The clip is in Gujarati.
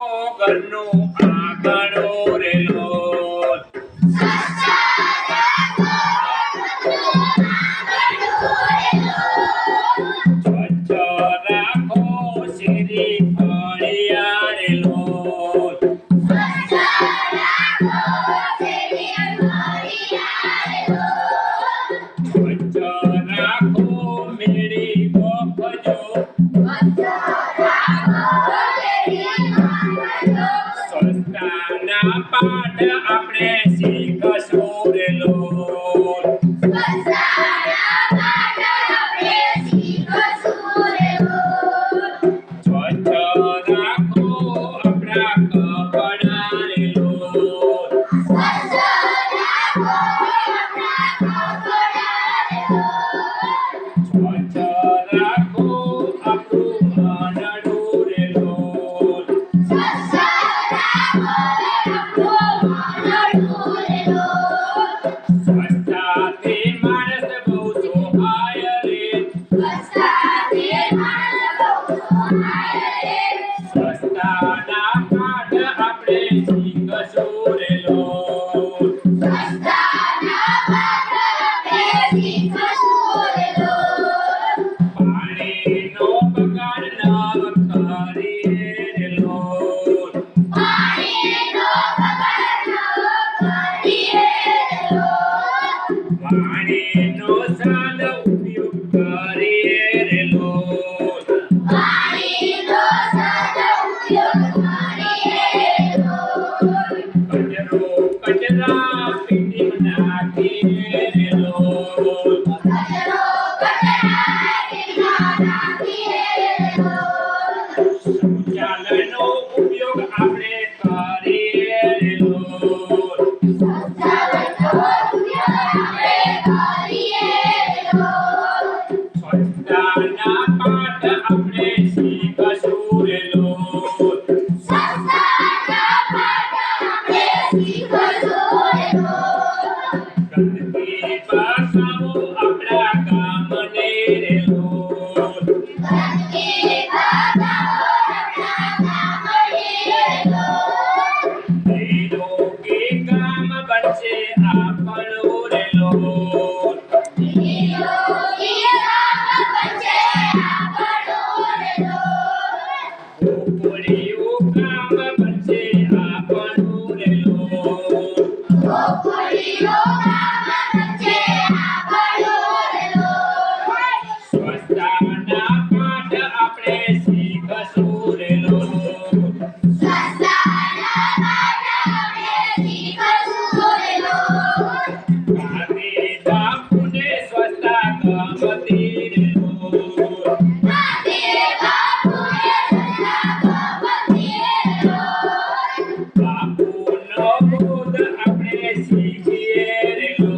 ઘરનું આંગણું રેલો સ્વચ્છ રાખો શેરી ફળિયા રેલો સ્વચ્છ રાખો મેળી બફજો સ્વચ્છતાના પાઠ આપણે શીખશું રેલો સ્વચ્છ રાખો આપણા કપડા રેલો સ્વચ્છ રાખો આપણું આંગણું રેલો સ્વચ્છતાથી માણસ બહુ સહાય રે સ્વચ્છતાના પાઠ આપણે શીખશું રેલો પાણીનો બગાડ ન કરીએ રેલો પાણીનો સાદ ઉપયોગ કરીએ રેલો કચરો કચરા પેટીમાં નાખીએ રેલો શૌચાલયનો ઉપયોગ આપણે કરીએ રેલો સ્વચ્છતાના પાઠ આપણે શીખશું રેલો ગંદકી બચાવો આપણા ગામને રેલો નિરોગી ગામ બનશે આપણું રેલો ગોકળિયું ગામ બનશે આપણું રેલો સ્વચ્છતાના પાઠ આપણે શીખશું રેલો ગાંધી બાપુને સ્વચ્છતા ગમતી રેલો બાપુનો બોધ આપણે શીખીએ રેલો